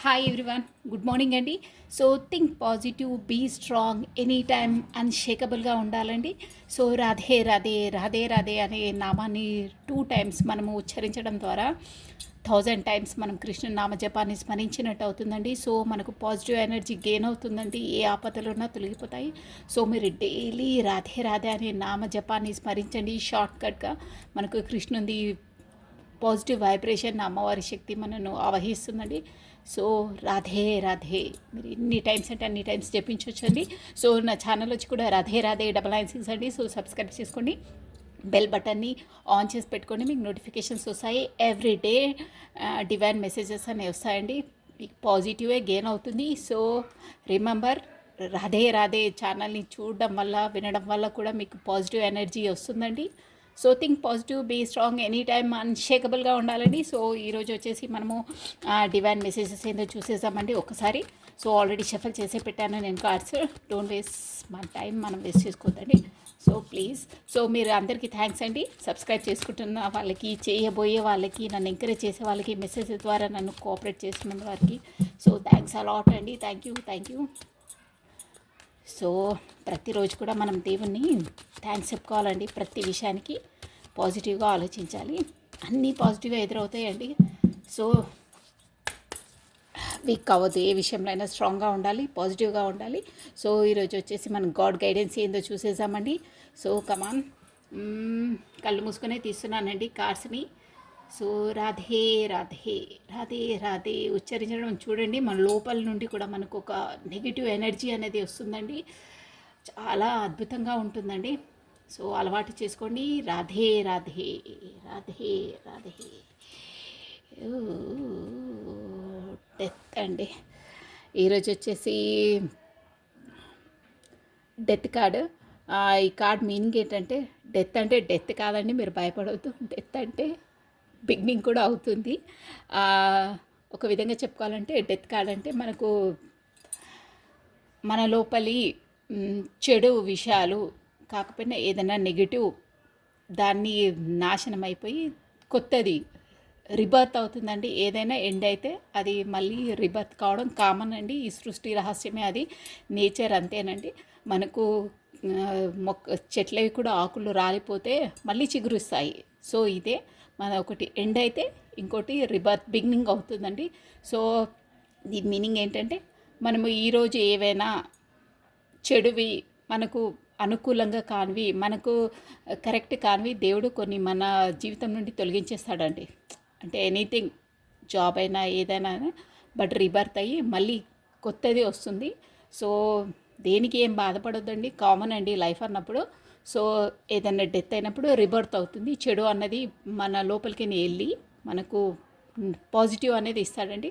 Hi everyone, good morning అండి. So think positive, be strong, any time అన్షేకబుల్గా ఉండాలండి. So Radhe Radhe Radhe Radhe అనే నామాన్ని 2 times మనము ఉచ్చరించడం ద్వారా 1000 times మనం కృష్ణుని నామజపాన్ని స్మరించినట్టు అవుతుందండి. సో మనకు పాజిటివ్ ఎనర్జీ గెయిన్ అవుతుందండి. ఏ ఆపదలు ఉన్నా తొలగిపోతాయి. సో మీరు డైలీ రాధే రాధే అనే నామజపాన్ని స్మరించండి. షార్ట్కట్గా మనకు కృష్ణుంది పాజిటివ్ వైబ్రేషన్, అమ్మవారి శక్తి మనను ఆవహిస్తుందండి. సో రాధే రాధే మీరు ఎన్ని టైమ్స్ అంటే అన్ని టైమ్స్ జపించవచ్చండి. సో నా ఛానల్ వచ్చి కూడా రాధే రాధే 996 అండి. సో సబ్స్క్రైబ్ చేసుకోండి, బెల్ బటన్ని ఆన్ చేసి పెట్టుకోండి, మీకు నోటిఫికేషన్స్ వస్తాయి. ఎవ్రీడే డివైన్ మెసేజెస్ అనేవి వస్తాయండి. మీకు పాజిటివే గెయిన్ అవుతుంది. సో రిమెంబర్, రాధే రాధే ఛానల్ని చూడడం వల్ల, వినడం వల్ల కూడా మీకు పాజిటివ్ ఎనర్జీ వస్తుందండి. So think positive, be strong, any time అన్షేకబుల్గా ఉండాలండి. సో ఈరోజు వచ్చేసి మనము డివైన్ మెసేజెస్ ఏందో చూసేసామండి ఒకసారి. సో ఆల్రెడీ షఫల్ చేసే పెట్టాను నేను కార్డ్స్. డోంట్ వేస్ట్ మన టైం, మనం వేస్ట్ చేసుకోవద్దండి. సో ప్లీజ్, సో మీరు అందరికీ థ్యాంక్స్ అండి. సబ్స్క్రైబ్ చేసుకుంటున్న వాళ్ళకి, చేయబోయే వాళ్ళకి, నన్ను ఎంకరేజ్ చేసే వాళ్ళకి, మెసేజ్ ద్వారా నన్ను కోఆపరేట్ చేస్తున్న వారికి సో థ్యాంక్స్ అలాట్ అండి. Thank you. సో ప్రతిరోజు కూడా మనం దేవుణ్ణి థ్యాంక్స్ చెప్పుకోవాలండి. ప్రతి విషయానికి పాజిటివ్గా ఆలోచించాలి. అన్నీ పాజిటివ్గా ఎదురవుతాయండి. సో వీక్ అవ్వద్దు, ఏ విషయంలో అయినా స్ట్రాంగ్గా ఉండాలి, పాజిటివ్గా ఉండాలి. సో ఈరోజు వచ్చేసి మనం గాడ్ గైడెన్స్ ఏందో చూసేసామండి. సో కమాన్, కళ్ళు మూసుకొనే తీస్తున్నానండి కార్డ్స్ని. సో రాధే రాధే రాధే రాధే ఉచ్చరించడం చూడండి, మన లోపల నుండి కూడా మనకు ఒక నెగిటివ్ ఎనర్జీ అనేది వస్తుందండి. చాలా అద్భుతంగా ఉంటుందండి. సో అలవాటు చేసుకోండి. రాధే రాధే రాధే రాధే. డెత్ అండి. ఈరోజు వచ్చేసి డెత్ కార్డు. ఈ కార్డ్ మీనింగ్ ఏంటంటే, డెత్ అంటే డెత్ కాదండి, మీరు భయపడవద్దు. డెత్ అంటే బిగినింగ్ కూడా అవుతుంది. ఒక విధంగా చెప్పుకోవాలంటే డెత్ కార్డ్ అంటే మనకు మన లోపలి చెడు విషయాలు కాకపోయినా ఏదైనా నెగిటివ్ దాన్ని నాశనం అయిపోయి కొత్తది రిబర్త్ అవుతుందండి. ఏదైనా ఎండ్ అయితే అది మళ్ళీ రిబర్త్ కావడం కామన్ అండి. ఈ సృష్టి రహస్యమే అది, నేచర్ అంతేనండి. మనకు చెట్లవి కూడా ఆకులు రాలిపోతే మళ్ళీ చిగురుస్తాయి. సో ఇదే మన ఒకటి ఎండ్ అయితే ఇంకోటి రిబర్త్, బిగినింగ్ అవుతుందండి. సో దీని మీనింగ్ ఏంటంటే, మనము ఈరోజు ఏవైనా చెడువి, మనకు అనుకూలంగా కానివి, మనకు కరెక్ట్ కానివి దేవుడు కొన్ని మన జీవితం నుండి తొలగించేస్తాడండి. అంటే ఎనీథింగ్, జాబ్ అయినా ఏదైనా, బట్ రిబర్త్ అయ్యి మళ్ళీ కొత్తది వస్తుంది. సో దేనికి ఏం బాధపడొద్దండి, కామన్ అండి లైఫ్ అన్నప్పుడు. సో ఏదైనా డెత్ అయినప్పుడు రిబర్త్ అవుతుంది. చెడు అన్నది మన లోపలికి వెళ్ళి మనకు పాజిటివ్ అనేది ఇస్తాడండి.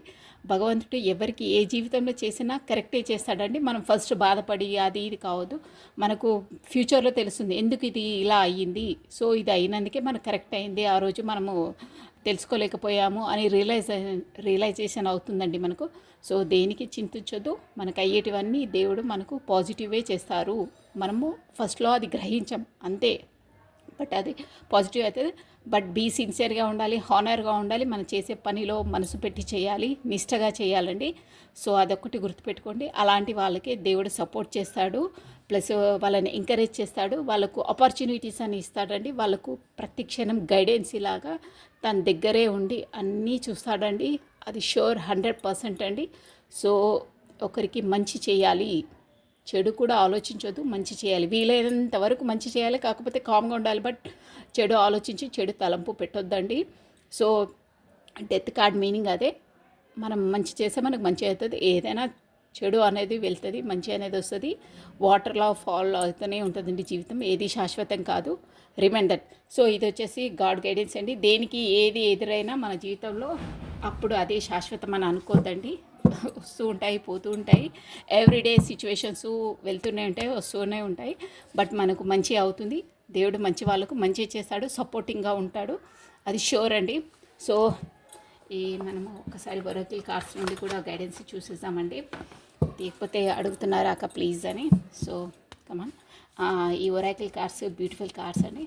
భగవంతుడు ఎవరికి ఏ జీవితంలో చేసినా కరెక్టే చేస్తాడండి. మనం ఫస్ట్ బాధపడి అది ఇది కావద్దు. మనకు ఫ్యూచర్లో తెలుస్తుంది ఎందుకు ఇది ఇలా అయ్యింది. సో ఇది అయినందుకే మనకు కరెక్ట్ అయింది, ఆ రోజు మనము తెలుసుకోలేకపోయాము అని రియలైజేషన్ అవుతుందండి మనకు. సో దేనికి చింతించొద్దు, మనకు అయ్యేటివన్నీ దేవుడు మనకు పాజిటివే చేస్తారు. మనము ఫస్ట్లో అది గ్రహించాం అంతే, బట్ అది పాజిటివ్ అవుతుంది. బట్ బీ సిన్సియర్గా ఉండాలి, హానర్గా ఉండాలి, మనం చేసే పనిలో మనసు పెట్టి చేయాలి, నిష్టగా చేయాలండి. సో అదొకటి గుర్తుపెట్టుకోండి. అలాంటి వాళ్ళకి దేవుడు సపోర్ట్ చేస్తాడు, ప్లస్ వాళ్ళని ఎంకరేజ్ చేస్తాడు, వాళ్ళకు ఆపర్చునిటీస్ అని ఇస్తాడండి. వాళ్ళకు ప్రతి క్షణం గైడెన్స్ ఇలాగా తన దగ్గరే ఉండి అన్నీ చూస్తాడండి. అది షూర్ 100% అండి. సో ఒకరికి మంచి చేయాలి, చెడు కూడా ఆలోచించొద్దు, మంచి చేయాలి. వీలైనంత వరకు మంచి చేయాలి, కాకపోతే కామ్గా ఉండాలి. బట్ చెడు ఆలోచించి చెడు తలంపు పెట్టొద్దండి. సో డెత్ కార్డ్ మీనింగ్ అదే. మనం మంచి చేస్తే మనకు మంచి అవుతుంది, ఏదైనా చెడు అనేది వెళ్తుంది, మంచి అనేది వస్తుంది. వాటర్లో ఫాల్ అవుతూనే ఉంటుందండి జీవితం, ఏది శాశ్వతం కాదు. Remind that. సో ఇది వచ్చేసి గాడ్ గైడెన్స్ అండి. దేనికి ఏది ఎదురైనా మన జీవితంలో అప్పుడు అదే శాశ్వతం అని అనుకోద్దండి. వస్తూ ఉంటాయి, పోతూ ఉంటాయి. ఎవ్రీడే సిచ్యువేషన్స్ వెళ్తూనే ఉంటాయి, వస్తూనే ఉంటాయి. బట్ మనకు మంచి అవుతుంది. దేవుడు మంచి వాళ్ళకు మంచి చేస్తాడు, సపోర్టింగ్గా ఉంటాడు, అది షూర్ అండి. సో మనము ఒకసారి ఒరాకిల్ కార్డ్స్ నుండి కూడా గైడెన్స్ చూసేసామండి. లేకపోతే అడుగుతున్నారా అక్క ప్లీజ్ అని. సో కమాన్, ఈ ఒరాకిల్ కార్డ్స్ బ్యూటిఫుల్ కార్డ్స్ అండి,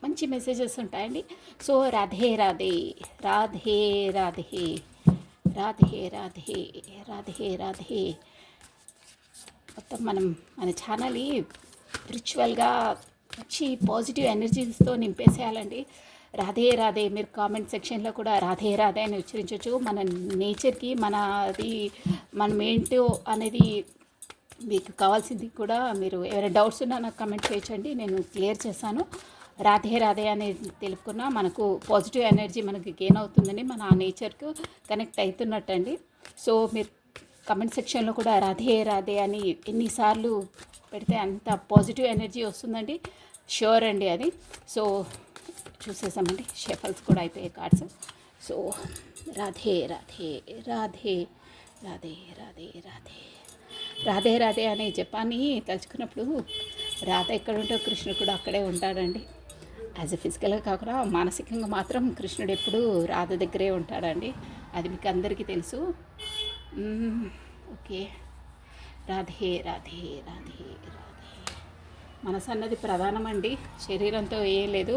మంచి మెసేజెస్ ఉంటాయండి. సో రాధే రాధే రాధే రాధే రాధే రాధే రాధే రాధే. మొత్తం మన ఛానల్ స్పిరిచువల్గా వచ్చి పాజిటివ్ ఎనర్జీస్తో నింపేసేయాలండి. రాధే రాధే మీరు కామెంట్ సెక్షన్లో కూడా రాధే రాధే అని ఉచ్చరించవచ్చు. మన నేచర్కి మనం ఏంటో అనేది మీకు కావాల్సింది కూడా మీరు ఎవరైనా డౌట్స్ ఉన్నా నాకు కమెంట్ చేయొచ్చండి, నేను క్లియర్ చేస్తాను. రాధే రాధే అనేది తెలుపుకున్నా మనకు పాజిటివ్ ఎనర్జీ మనకి గెయిన్ అవుతుందని మన ఆ నేచర్కు కనెక్ట్ అవుతున్నట్టండి. సో మీరు కమెంట్ సెక్షన్లో కూడా రాధే రాధే అని ఎన్నిసార్లు పెడితే అంత పాజిటివ్ ఎనర్జీ వస్తుందండి, షూర్ అండి అది. సో చూసేసామండి, షఫల్స్ కూడా అయిపోయాయి కార్డ్స్. సో రాధే రాధే రాధే రాధే రాధే రాధే రాధే రాధే అనే జపాన్ని తలుచుకున్నప్పుడు రాధ ఎక్కడ ఉంటో కృష్ణుడు కూడా అక్కడే ఉంటాడండి. యాజ్ ఎ ఫిజికల్గా కాకుండా మానసికంగా మాత్రం కృష్ణుడు ఎప్పుడూ రాధ దగ్గరే ఉంటాడండి, అది మీకు అందరికీ తెలుసు. ఓకే, రాధే రాధే రాధే రాధే. మనసు అన్నది ప్రధానమండి, శరీరంతో ఏం లేదు.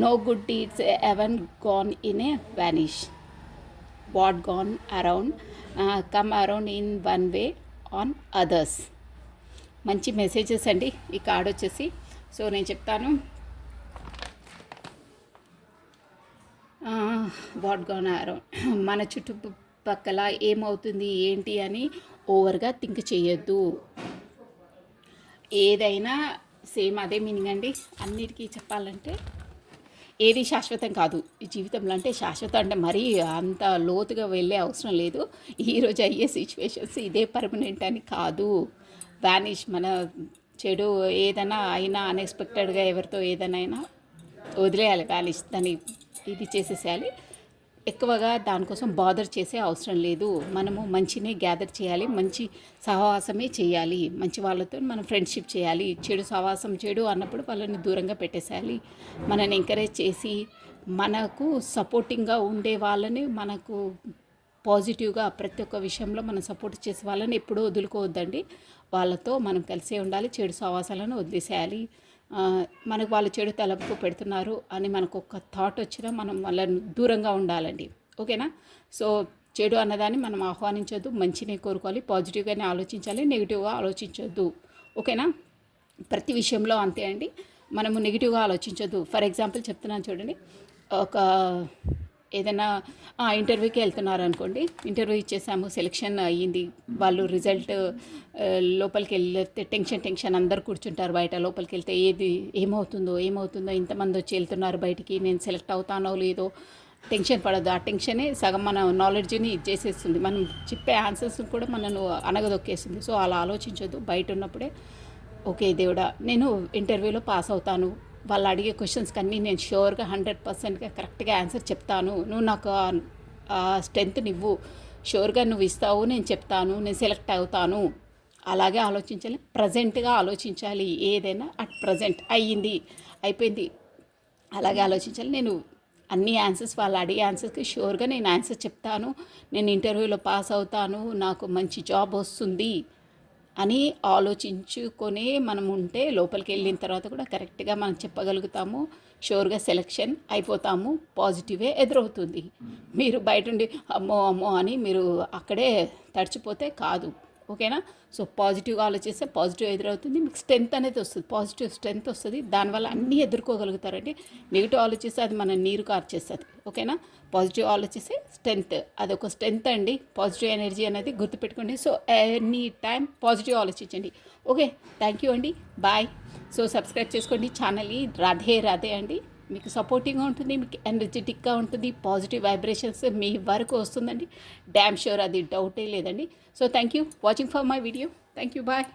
No good deeds ever gone in a vanish. What gone around come around in one way on others. మంచి మెసేజెస్ అండి ఈ కార్డ్ వచ్చేసి. సో నేను చెప్తాను. వాట్ గాన్ అరౌండ్, మన చుట్టుపక్కల ఏమవుతుంది ఏంటి అని ఓవర్గా థింక్ చేయొద్దు. ఏదైనా సేమ్ అదే మీనింగ్ అండి. అన్నిటికీ చెప్పాలంటే ఏది శాశ్వతం కాదు ఈ జీవితంలో. అంటే శాశ్వతం అంటే మరీ అంత లోతుగా వెళ్ళే అవసరం లేదు. ఈరోజు అయ్యే సిచ్యువేషన్స్ ఇదే పర్మనెంట్ అని కాదు. వానిష్, మన చెడు ఏదైనా అయినా అన్ఎక్స్పెక్టెడ్గా ఎవరితో ఏదైనా వదిలేయాలి, వానిష్, దాన్ని ఇది చేసేసేయాలి. ఎక్కువగా దానికోసం బాదర్ చేసే అవసరం లేదు. మనము మంచినే గ్యాదర్ చేయాలి, మంచి సహవాసమే చేయాలి, మంచి వాళ్ళతో మనం ఫ్రెండ్షిప్ చేయాలి. చెడు సహవాసం చెడు అన్నప్పుడు వాళ్ళని దూరంగా పెట్టేసేయాలి. మనని ఎంకరేజ్ చేసి మనకు సపోర్టింగ్గా ఉండే వాళ్ళని, మనకు పాజిటివ్గా ప్రతి ఒక్క విషయంలో మనం సపోర్ట్ చేసే వాళ్ళని ఎప్పుడూ వదులుకోవద్దండి. వాళ్ళతో మనం కలిసే ఉండాలి, చెడు సహవాసాలను వదిలేసేయాలి. మనకు వాళ్ళు చెడు తలంపు పెడుతున్నారు అని మనకు ఒక థాట్ వచ్చినా మనం వాళ్ళని దూరంగా ఉండాలండి, ఓకేనా. సో చెడు అన్నదాన్ని మనం ఆహ్వానించొద్దు, మంచిని కోరుకోవాలి, పాజిటివ్గానే ఆలోచించాలి, నెగిటివ్గా ఆలోచించొద్దు, ఓకేనా. ప్రతి విషయంలో అంతే అండి, మనము నెగిటివ్గా ఆలోచించొద్దు. ఫర్ ఎగ్జాంపుల్ చెప్తున్నాను చూడండి, ఒక ఏదైనా ఇంటర్వ్యూకి వెళ్తున్నారు అనుకోండి, ఇంటర్వ్యూ ఇచ్చేసాము, సెలెక్షన్ అయ్యింది, వాళ్ళు రిజల్ట్ లోపలికి వెళ్తే టెన్షన్ అందరు కూర్చుంటారు బయట. లోపలికి వెళ్తే ఏమవుతుందో ఇంతమంది వచ్చి వెళ్తున్నారు బయటికి, నేను సెలెక్ట్ అవుతానో లేదో టెన్షన్ పడద్దు. ఆ టెన్షనే సగం మన నాలెడ్జ్ని ఇచ్చేసేస్తుంది, మనం చెప్పే ఆన్సర్స్ కూడా మనను అనగదొక్కేస్తుంది. సో అలా ఆలోచించొద్దు. బయట ఉన్నప్పుడే ఓకే దేవుడా నేను ఇంటర్వ్యూలో పాస్ అవుతాను, వాళ్ళు అడిగే క్వశ్చన్స్కి అన్నీ నేను షూర్గా 100%గా కరెక్ట్గా ఆన్సర్ చెప్తాను, నువ్వు నాకు ఆ స్ట్రెంగ్త్ని ఇవ్వు, షూర్గా నువ్వు ఇస్తావు, నేను చెప్తాను, నేను సెలెక్ట్ అవుతాను. అలాగే ఆలోచించాలి, ప్రజెంట్గా ఆలోచించాలి. ఏదైనా అట్ ప్రజెంట్ అయిపోయింది అలాగే ఆలోచించాలి. నేను అన్ని ఆన్సర్స్ వాళ్ళు అడిగే ఆన్సర్స్కి షూర్గా నేను ఆన్సర్ చెప్తాను, నేను ఇంటర్వ్యూలో పాస్ అవుతాను, నాకు మంచి జాబ్ వస్తుంది అని ఆలోచించుకొని మనం ఉంటే లోపలికి వెళ్ళిన తర్వాత కూడా కరెక్ట్గా మనం చెప్పగలుగుతాము, షూర్గా సెలెక్షన్ అయిపోతాము, పాజిటివే ఎదురవుతుంది. మీరు బయట ఉండి అమ్మో అని మీరు అక్కడే తడిచిపోతే కాదు, ఓకేనా. సో పాజిటివ్గా ఆలోచిస్తే పాజిటివ్ ఎదురవుతుంది, మీకు స్ట్రెంత్ అనేది వస్తుంది, పాజిటివ్ స్ట్రెంత్ వస్తుంది, దానివల్ల అన్నీ ఎదుర్కోగలుగుతారండి. నెగిటివ్ ఆలోచిస్తే అది మన నీరు కార్చేస్తుంది, ఓకేనా. పాజిటివ్ ఆలోచిస్తే స్ట్రెంత్, అదొక స్ట్రెంత్ అండి, పాజిటివ్ ఎనర్జీ అనేది గుర్తుపెట్టుకోండి. సో ఎనీ టైం పాజిటివ్ ఆలోచించండి, ఓకే. థ్యాంక్ యూ అండి, బాయ్. సో సబ్స్క్రైబ్ చేసుకోండి ఛానల్ని. రాధే రాధే అండి. మీకు సపోర్టింగ్గా ఉంటుంది, మీకు ఎనర్జెటిక్గా ఉంటుంది, పాజిటివ్ వైబ్రేషన్స్ మీ వరకు వస్తుందండి, డ్యామ్ షూర్, అది డౌటే లేదండి. So thank you watching for my video. Thank you, bye.